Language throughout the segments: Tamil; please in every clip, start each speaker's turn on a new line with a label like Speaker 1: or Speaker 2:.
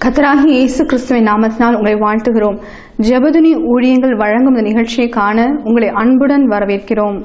Speaker 1: கர்த்தராகிய இயேசு கிறிஸ்துவின் நாமத்தினால் உங்களை வாழ்த்துகிறோம். ஜெபதுனி ஊழியங்கள் வழங்கும் இந்த நிகழ்ச்சியை காண உங்களை அன்புடன் வரவேற்கிறோம்.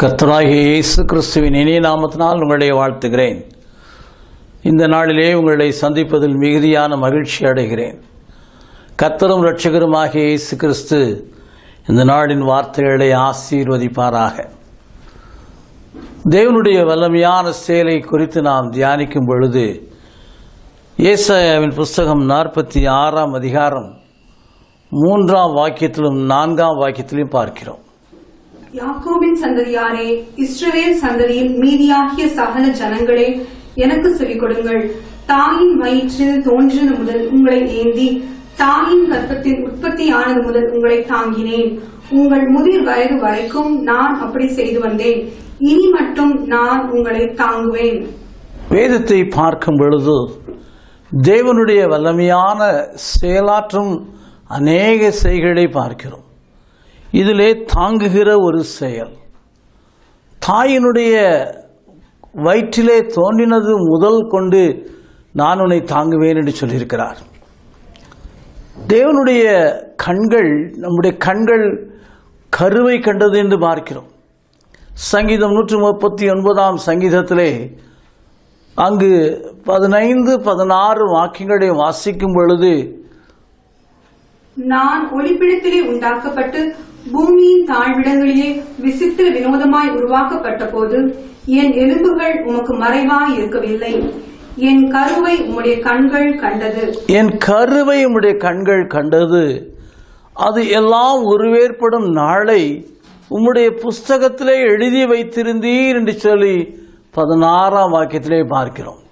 Speaker 2: கர்த்தராகிய இயேசு கிறிஸ்துவின் இனிய நாமத்தினால் உங்களை வாழ்த்துகிறேன். இந்த நாளிலே உங்களை சந்திப்பதில் மிகுதியான மகிழ்ச்சி அடைகிறேன். கர்த்தரும் இரட்சகருமாகிய இயேசு கிறிஸ்து இந்த நாளின் வார்த்தைகளை ஆசீர்வதிப்பாராக. தேவனுடைய வல்லமையான செயலை குறித்து நாம் தியானிக்கும் பொழுது ஏசாயாவின் புஸ்தகம் 46ஆம் அதிகாரம் 3ஆம் வாக்கியத்திலும் 4ஆம் வாக்கியத்திலும் பார்க்கிறோம்.
Speaker 1: யாக்கோபின் சந்ததியாரே, இஸ்ரவேல் சந்ததியில் மீதியாகிய சகல ஜனங்களே, எனக்கு செவி கொடுங்கள். தாயின் வயிற்றில் தோன்றினது முதல் உங்களை ஏந்தி, தாயின் கர்ப்பத்தின் உற்பத்தியானது முதல் உங்களை தாங்கினேன். உங்கள் முதிர் வயது வரைக்கும் நான் அப்படி செய்து வந்தேன். இனி மட்டும் நான் உங்களை தாங்குவேன்.
Speaker 2: வேதத்தை பார்க்கும் பொழுது தேவனுடைய வல்லமையான செயலாற்றும் அநேக செய்களை பார்க்கிறோம். இதிலே தாங்குகிற ஒரு செயல், தாயினுடைய வயிற்றிலே தோன்றினது முதல் கொண்டு நான் உன்னை தாங்குவேன் என்று சொல்லியிருக்கிறார். தேவனுடைய கண்கள், நம்முடைய கண்கள் கருவை கண்டது என்று பார்க்கிறோம். சங்கீதம் 139ஆம் சங்கீதத்திலே அங்கு 15-16 வாக்கியங்களை வாசிக்கும் பொழுது,
Speaker 1: நான் ஒளிப்பிடத்திலே உண்டாக்கப்பட்டு பூமியின் தாழ்விடங்களிலே விசித்திர வினோதமாய் உருவாக்கப்பட்ட போது என் எலும்புகள் உமக்கு மறைவாய் இருக்கவில்லை. என் கருவை உம்முடைய கண்கள் கண்டது.
Speaker 2: என் கருவை உம்முடைய கண்கள் கண்டது. அது எல்லாம் உருவேற்படும் நாளை உம்முடைய புஸ்தகத்திலே எழுதி வைத்திருந்தீர் என்று சொல்லி 16ஆம் வாக்கியத்திலே பார்க்கிறோம்.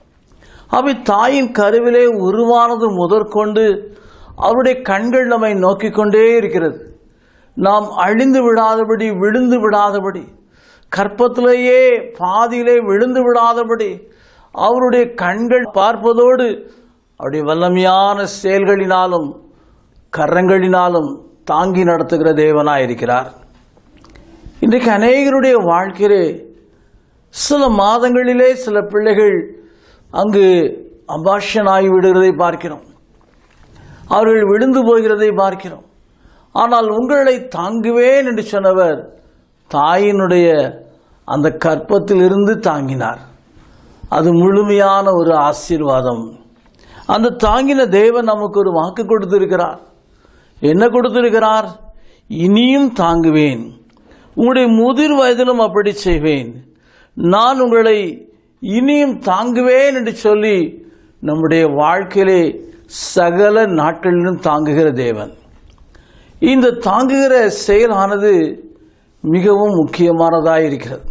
Speaker 2: அவை தாயின் கருவிலே உருவானது முதற்கொண்டு அவருடைய கண்கள் நம்மை நோக்கிக் கொண்டே இருக்கிறது. நாம் அழிந்து விடாதபடி, விழுந்து விடாதபடி, கற்பத்திலேயே பாதியிலே விழுந்து விடாதபடி அவருடைய கண்கள் பார்ப்பதோடு அவருடைய வல்லமையான செயல்களினாலும் கரங்களினாலும் தாங்கி நடத்துகிற தேவனாயிருக்கிறார். இன்றைக்கு அநேகருடைய வாழ்க்கையிலே சில மாதங்களிலே சில பிள்ளைகள் அங்கு அபாஷனாகி விடுகிறதை பார்க்கிறோம். அவர்கள் விழுந்து போகிறதை பார்க்கிறோம். ஆனால் உங்களை தாங்குவேன் என்று சொன்னவர் தாயினுடைய அந்த கற்பத்தில் இருந்து தாங்கினார். அது முழுமையான ஒரு ஆசீர்வாதம். அந்த தாங்கின தேவன் நமக்கு ஒரு வாக்கு கொடுத்திருக்கிறார். என்ன கொடுத்திருக்கிறார்? இனியும் தாங்குவேன், உங்களுடைய முதிர் வயதிலும் அப்படி செய்வேன், நான் உங்களை இனியும் தாங்குவேன் என்று சொல்லி நம்முடைய வாழ்க்கையிலே சகல நாட்களிலும் தாங்குகிற தேவன். இந்த தாங்குகிற செயலானது மிகவும் முக்கியமானதாக இருக்கிறது.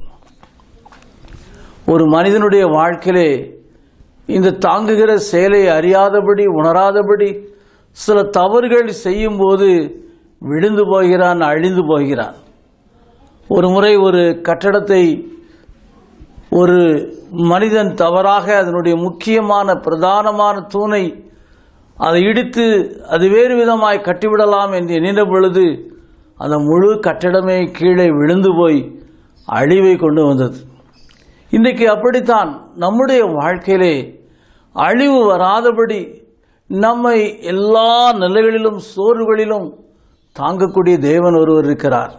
Speaker 2: ஒரு மனிதனுடைய வாழ்க்கையிலே இந்த தாங்குகிற செயலை அறியாதபடி உணராதபடி சில தவறுகள் செய்யும் போது விழுந்து போகிறான், அழிந்து போகிறான். ஒரு முறை ஒரு கட்டடத்தை ஒரு மனிதன் தவறாக அதனுடைய முக்கியமான பிரதானமான தூணை அதை இடித்து அது வேறு விதமாய் கட்டிவிடலாம் என்று எண்ணின பொழுது அந்த முழு கட்டடமே கீழே விழுந்து போய் அழிவை கொண்டு வந்தது. இன்றைக்கு அப்படித்தான் நம்முடைய வாழ்க்கையிலே அழிவு வராதபடி நம்மை எல்லா நிலைகளிலும் சோர்வுகளிலும் தாங்கக்கூடிய தேவன் ஒருவர் இருக்கிறார்.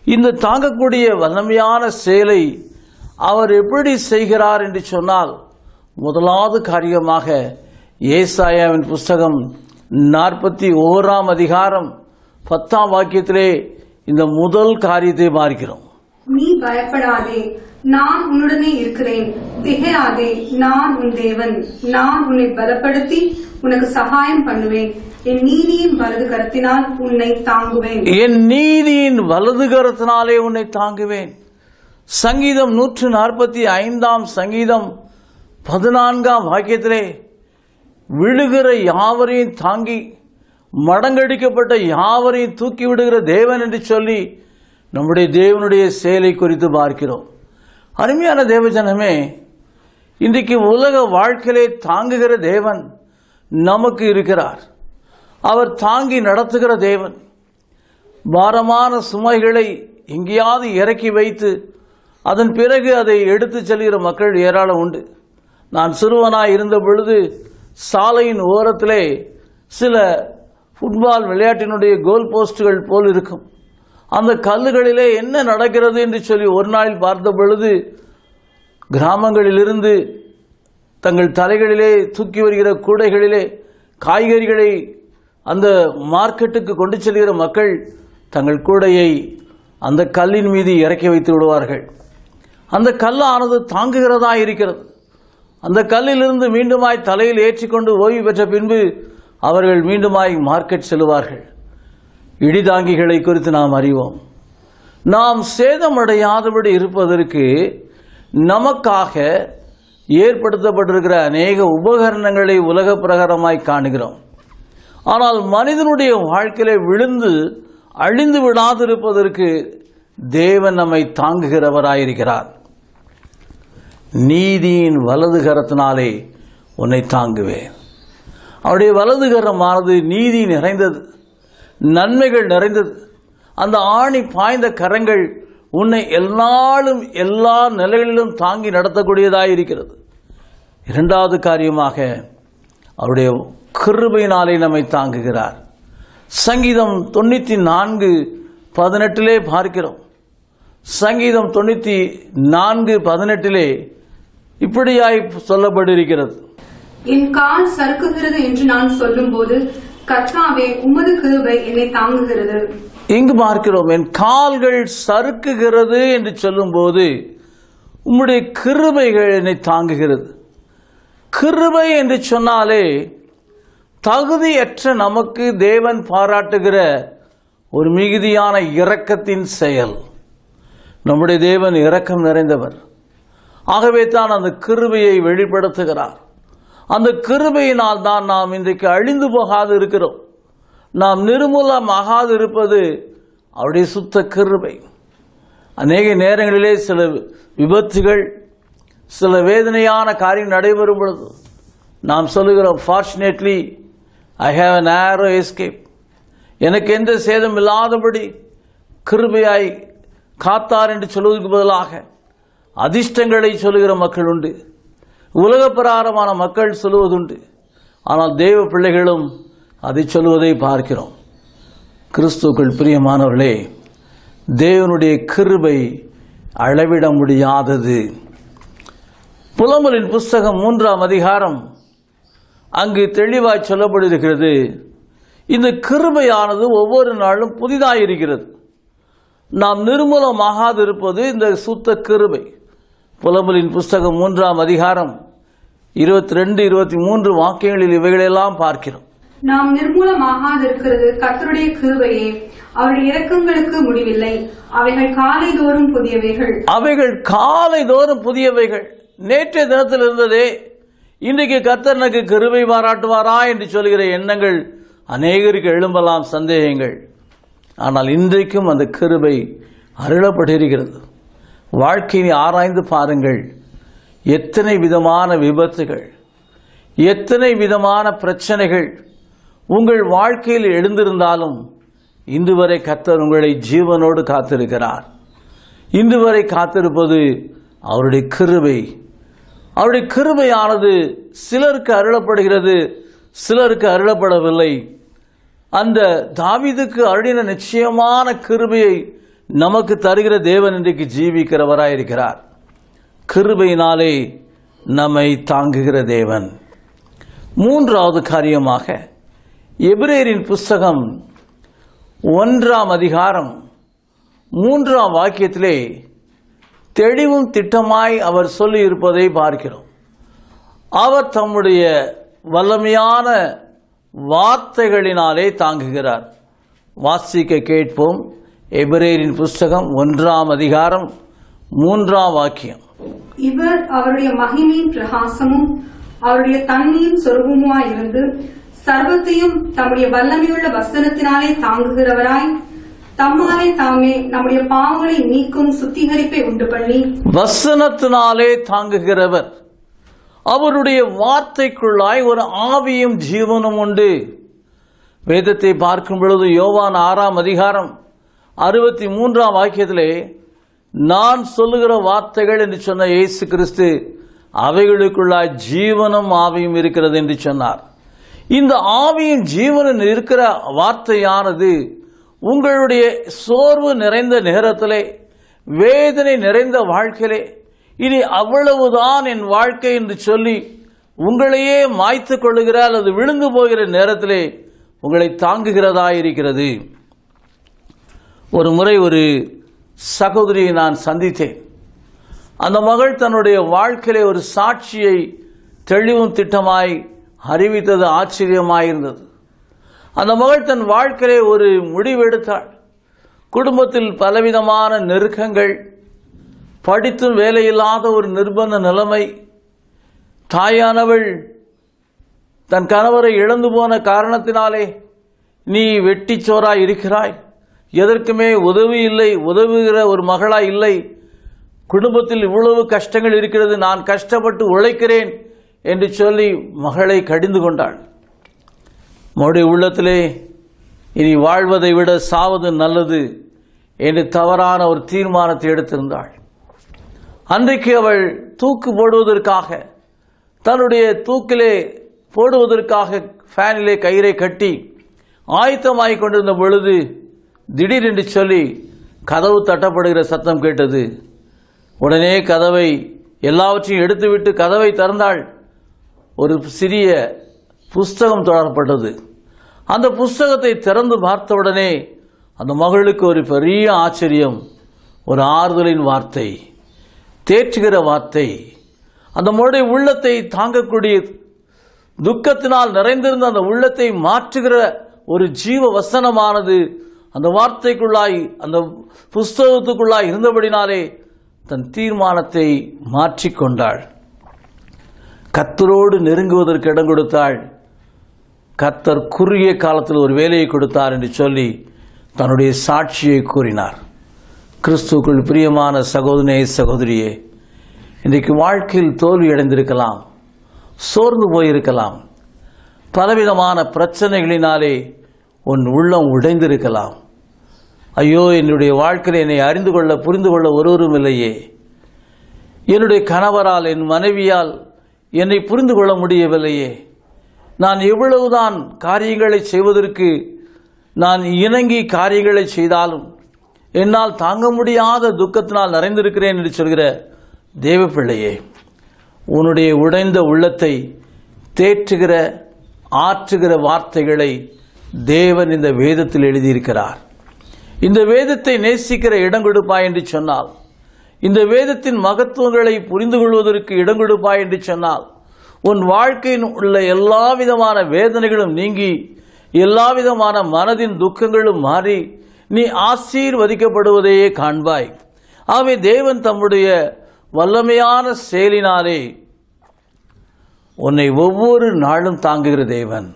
Speaker 2: இந்த தாங்கக்கூடிய வல்லமையான செயலை அவர் எப்படி செய்கிறார் என்று சொன்னால், முதலாவது காரியமாக ஏசாயாவின் புஸ்தகம் 41ஆம் அதிகாரம் 10ஆம் வாக்கியத்திலே இந்த முதல் காரியத்தை பார்க்கிறோம்.
Speaker 1: நீ பயப்படாதே, நான் உன்னுடனே இருக்கிறேன், திகையாதே, நான் உன் தேவன், நான் உன்னை பலப்படுத்தி உனக்கு சகாயம் பண்ணுவேன், என் நீதியின் வலது கரத்தினால் உன்னை தாங்குவேன்.
Speaker 2: என் நீதியின் வலது கரத்தினாலே உன்னை தாங்குவேன். சங்கீதம் 145ஆம் சங்கீதம் 14ஆம் வாக்கியத்திலே விழுகிற யாவரையும் தாங்கி மடங்கடிக்கப்பட்ட யாவரையும் தூக்கி விடுகிற தேவன் என்று சொல்லி நம்முடைய தேவனுடைய செயலை குறித்து பார்க்கிறோம். அருமையான தேவஜனமே, இன்றைக்கு உலக வாழ்க்கையிலே தாங்குகிற தேவன் நமக்கு இருக்கிறார். அவர் தாங்கி நடத்துகிற தேவன். பாரமான சுமைகளை எங்கேயாவது இறக்கி வைத்து அதன் பிறகு அதை எடுத்து செல்கிற மக்கள் ஏராளம் உண்டு. நான் சிறுவனாய் இருந்த பொழுது சாலையின் ஓரத்திலே சில ஃபுட்பால் விளையாட்டினுடைய கோல் போஸ்டுகள் போல் இருக்கும். அந்த கல்லுகளிலே என்ன நடக்கிறது என்று சொல்லி ஒரு நாளில் பார்த்த பொழுது, கிராமங்களிலிருந்து தங்கள் தலைகளிலே தூக்கி வருகிற கூடைகளிலே காய்கறிகளை அந்த மார்க்கெட்டுக்கு கொண்டு செல்கிற மக்கள் தங்கள் கூடையை அந்த கல்லின் மீது இறக்கி வைத்து விடுவார்கள். அந்த கல்லானது தாங்குகிறதா இருக்கிறது. அந்த கல்லிலிருந்து மீண்டுமாய் தலையில் ஏற்றிக்கொண்டு ஓய்வு பெற்ற பின்பு அவர்கள் மீண்டுமாய் மார்க்கெட் செல்வார்கள். இடிதாங்கிகளை குறித்து நாம் அறிவோம். நாம் சேதமடையாதபடி இருப்பதற்கு நமக்காக ஏற்படுத்தப்பட்டிருக்கிற அநேக உபகரணங்களை உலக பிரகாரமாய் காணுகிறோம். ஆனால் மனிதனுடைய வாழ்க்கையிலே விழுந்து அழிந்து விடாதிருப்பதற்கு தேவன் நம்மை தாங்குகிறவராயிருக்கிறார். நீதியின் வலது கரத்தினாலே உன்னை தாங்குவேன். அவருடைய வலது கரமானது நீதி நிறைந்தது, நன்மைகள் நிறைந்தது. அந்த ஆணி பாய்ந்த கரங்கள் உன்னை எல்லாரும் எல்லா நிலைகளிலும் தாங்கி நடத்தக்கூடியதாயிருக்கிறது. இரண்டாவது காரியமாக அவருடைய கிருபையினாலே நம்மை தாங்குகிறார். சங்கீதம் 94:18 பார்க்கிறோம். சங்கீதம் 94:18 இப்படியாய் சொல்லப்பட்டிருக்கிறது.
Speaker 1: என் கால் சறுக்குகிறது என்று நான் சொல்லும் போது கர்த்தாவே உமது கிருபை என்னை தாங்குகிறது.
Speaker 2: இங்கு பார்க்கிறோம், என் கால்கள் சறுக்குகிறது என்று சொல்லும் போது உம்முடைய கிருபைகள் என்னை தாங்குகிறது. கிருபை என்று சொன்னாலே தகுதியற்ற நமக்கு தேவன் பாராட்டுகிற ஒரு மிகுதியான இரக்கத்தின் செயல். நம்முடைய தேவன் இரக்கம் நிறைந்தவர். ஆகவே தான் அந்த கிருபையை வெளிப்படுத்துகிறார். அந்த கிருபையினால் தான் நாம் இன்றைக்கு அழிந்து போகாது இருக்கிறோம். நாம் நிர்மூலமாகாது இருப்பது அவருடைய சுத்த கிருபை. அநேக நேரங்களிலே சில விபத்துகள், சில வேதனையான காரியம் நடைபெறும் பொழுது நாம் சொல்லுகிறோம், fortunately I have an narrow escape. எனக்கு எந்த சேதம் இல்லாதபடி கிருபையாய் காத்தார் என்று சொல்வதற்கு பதிலாக அதிர்ஷ்டங்களை சொல்லுகிற மக்கள் உண்டு, உலக பிரகாரமான மக்கள் சொல்லுவதுண்டு. ஆனால் தேவ பிள்ளைகளும் அதை சொல்லுவதை பார்க்கிறோம். கிறிஸ்துவுக்குள் பிரியமானவர்களே, தேவனுடைய கிருபை அளவிட முடியாதது. புலம்பலின் புஸ்தகம் 3ஆம் அதிகாரம் அங்கு தெளிவாய் சொல்லப்பட்டிருக்கிறது. இந்த கிருபையானது ஒவ்வொரு நாளும் புதிதாயிருக்கிறது. நாம் நிர்மூலமாகாதிருப்பது இந்த சுத்த கிருபை. புலம்பலின் புஸ்தகம் 3ஆம் அதிகாரம் 22, 23 வாக்கியங்களில் இவைகளெல்லாம் பார்க்கிறோம்.
Speaker 1: நாம் நிர்மூலமாகாதிருக்கிறது கர்த்தருடைய கிருபையே, அவருடைய இரக்கங்களுக்கு முடிவில்லை. அவைகள் காலைதோறும் புதியவைகள். அவைகள்
Speaker 2: காலைதோறும் புதியவைகள். நேற்றைய தினத்தில் இருந்ததே, இன்றைக்கு கர்த்தர் எனக்கு கிருபை பாராட்டுவாரா என்று சொல்கிற எண்ணங்கள் அநேகருக்கு எழும்பலாம், சந்தேகங்கள். ஆனால் இன்றைக்கும் அந்த கிருபை அருளப்பட்டிருக்கிறது. வாழ்க்கையை ஆராய்ந்து பாருங்கள். எத்தனை விதமான விபத்துகள், எத்தனை விதமான பிரச்சனைகள் உங்கள் வாழ்க்கையில் எழுந்திருந்தாலும் இன்று வரை கர்த்தர் உங்களை ஜீவனோடு காத்திருக்கிறார். இன்று வரை காத்திருப்பது அவருடைய கிருபை. அவருடைய கிருபையானது சிலருக்கு அருளப்படுகிறது, சிலருக்கு அருளப்படவில்லை. அந்த தாவீதுக்கு அருளின நிச்சயமான கிருபையை நமக்கு தருகிற தேவன் இன்றைக்கு ஜீவிக்கிறவராயிருக்கிறார். கிருபையினாலே நம்மை தாங்குகிற தேவன். 3வது காரியமாக எபிரேயரின் புஸ்தகம் 1ஆம் அதிகாரம் 3ஆம் வாக்கியத்திலே தெளிவும் திட்டமாய் அவர் சொல்லி இருப்பதை பார்க்கிறோம். அவர் தம்முடைய வல்லமையான வார்த்தைகளினாலே தாங்குகிறார். வாசிக்க கேட்போம். எபிரேயரின் புஸ்தகம் 1ஆம் அதிகாரம் 3ஆம் வாக்கியம்.
Speaker 1: இவர் அவருடைய மகிமையின் பிரகாசமும் அவருடைய தன்மையின் சொரூபமாயிருந்து சர்வத்தையும் தம்முடைய வல்லமையுள்ள வசனத்தினாலே தாங்குகிறவராய் தம்மாலே தாமே நம்முடைய பாவங்களை நீக்கும் சுத்திகரிப்பை உண்டு பண்ணி.
Speaker 2: வசனத்தினாலே தாங்குகிறவர். அவருடைய வார்த்தைக்குள்ளாய் ஒரு ஆவியும் ஜீவனும் உண்டு. வேதத்தை பார்க்கும் பொழுது யோவான் 6ஆம் அதிகாரம் 63ஆம் வாக்கியத்திலே நான் சொல்லுகிற வார்த்தைகள் என்று சொன்ன இயேசு கிறிஸ்து அவைகளுக்குள்ளாய் ஜீவனும் ஆவியும் இருக்கிறது என்று சொன்னார். இந்த ஆவியும் ஜீவனும் இருக்கிற வார்த்தையானது உங்களுடைய சோர்வு நிறைந்த நேரத்திலே, வேதனை நிறைந்த வாழ்க்கையிலே, இனி அவ்வளவுதான் என் வாழ்க்கை என்று சொல்லி உங்களையே மாய்த்துக் கொள்ளுகிற அல்லது விழுந்து போகிற நேரத்திலே உங்களை தாங்குகிறதா இருக்கிறது. ஒரு முறை ஒரு சகோதரியை நான் சந்தித்தேன். அந்த மகள் தன்னுடைய வாழ்க்கையிலே ஒரு சாட்சியை தெளிவும் திட்டமாய் அறிவித்தது ஆச்சரியமாயிருந்தது. அந்த மகள் தன் வாழ்க்கையிலே ஒரு முடிவெடுத்தாள். குடும்பத்தில் பலவிதமான நெருக்கங்கள், படித்தும் வேலையில்லாத ஒரு நிர்பந்த நிலைமை, தாயானவள் தன் கணவரை இழந்து போன காரணத்தினாலே நீ வெட்டிச்சோராய் இருக்கிறாய், எதற்குமே உதவி இல்லை, உதவுகிற ஒரு மகளாய் இல்லை, குடும்பத்தில் இவ்வளவு கஷ்டங்கள் இருக்கிறது, நான் கஷ்டப்பட்டு உழைக்கிறேன் என்று சொல்லி மகளை கடிந்து கொண்டாள். மறுபடிய உள்ளத்திலே இனி வாழ்வதை விட சாவது நல்லது என்று தவறான ஒரு தீர்மானத்தை எடுத்திருந்தாள். அன்றைக்கு அவள் தூக்கு போடுவதற்காக, தன்னுடைய தூக்கிலே போடுவதற்காக ஃபேனிலே கயிறை கட்டி ஆயத்தமாகிக் கொண்டிருந்த பொழுது திடீரென்று சொல்லி கதவு தட்டப்படுகிற சத்தம் கேட்டது. உடனே கதவை எல்லாவற்றையும் எடுத்துவிட்டு கதவை திறந்தாள். ஒரு சிறிய புஸ்தகம் தொடரப்பட்டது. அந்த புஸ்தகத்தை திறந்து பார்த்தவுடனே அந்த மகளுக்கு ஒரு பெரிய ஆச்சரியம். ஒரு ஆறுதலின் வார்த்தை, தேற்றுகிற வார்த்தை, அந்த மகளுடைய உள்ளத்தை தாங்கக்கூடிய, துக்கத்தினால் நிறைந்திருந்த அந்த உள்ளத்தை மாற்றுகிற ஒரு ஜீவ வசனமானது அந்த வார்த்தைக்குள்ளாய், அந்த புஸ்தகத்துக்குள்ளாய் இருந்தபடினாலே தன் தீர்மானத்தை மாற்றிக்கொண்டாள். கர்த்தரோடு நெருங்குவதற்கு இடம் கொடுத்தாள். கர்த்தர் குறுகிய காலத்தில் ஒரு வேலையை கொடுத்தார் என்று சொல்லி தன்னுடைய சாட்சியை கூறினார். கிறிஸ்துவுக்குள் பிரியமான சகோதரனே, சகோதரியே, இன்றைக்கு வாழ்க்கையில் தோல்வி அடைந்திருக்கலாம், சோர்ந்து போயிருக்கலாம், பலவிதமான பிரச்சனைகளினாலே உன் உள்ளம் உடைந்திருக்கலாம். ஐயோ, என்னுடைய வாழ்க்கையில் என்னை அறிந்து கொள்ள புரிந்து கொள்ள ஒருவரும் இல்லையே, என்னுடைய கணவரால் என் மனைவியால் என்னை புரிந்து கொள்ள முடியவில்லையே, நான் எவ்வளவுதான் காரியங்களை செய்வதற்கு நான் இணங்கி காரியங்களை செய்தாலும் என்னால் தாங்க முடியாத துக்கத்தினால் நிறைந்திருக்கிறேன் என்று சொல்கிற தேவ பிள்ளையே, உன்னுடைய உடைந்த உள்ளத்தை தேற்றுகிற ஆற்றுகிற வார்த்தைகளை தேவன் இந்த வேதத்தில் எழுதியிருக்கிறார். இந்த வேதத்தை நேசிக்கிற இடம் கொடுப்பாய் என்று சொன்னால், இந்த வேதத்தின் மகத்துவங்களை புரிந்து கொள்வதற்கு இடம் கொடுப்பாய் என்று சொன்னால், உன் வாழ்க்கையில் உள்ள எல்லா விதமான வேதனைகளும் நீங்கி எல்லா விதமான மனதின் துக்கங்களும் மாறி நீ ஆசீர்வதிக்கப்படுவதையே காண்பாய். ஆகவே தேவன் தம்முடைய வல்லமையான செயலினாலே உன்னை ஒவ்வொரு நாளும் தாங்குகிற தேவன்.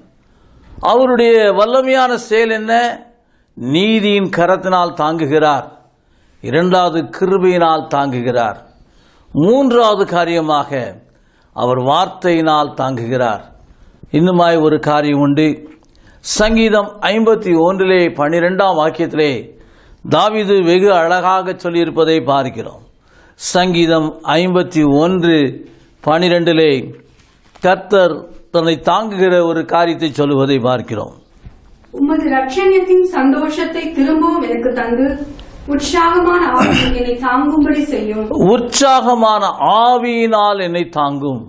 Speaker 2: அவருடைய வல்லமையான செயல் என்ன? நீதியின் கரத்தினால் தாங்குகிறார். இரண்டாவது, கிருபையினால் தாங்குகிறார். மூன்றாவது காரியமாக அவர் வார்த்தையினால் தாங்குகிறார். இன்னுமாய் ஒரு காரியம் உண்டு. சங்கீதம் 51:12 வாக்கியத்திலே தாவீது வெகு அழகாக சொல்லியிருப்பதை பார்க்கிறோம். சங்கீதம் 51:12 கர்த்தர் தன்னை தாங்குகிற ஒரு காரியத்தை சொல்லுவதை பார்க்கிறோம்.
Speaker 1: உமது இரட்சணியத்தின் சந்தோஷத்தை திரும்பவும் எனக்கு தந்து உற்சாகமான ஆவியில் என்னை தாங்கும்படி செய்யும்.
Speaker 2: உற்சாகமான ஆவியினால் என்னை தாங்கும்.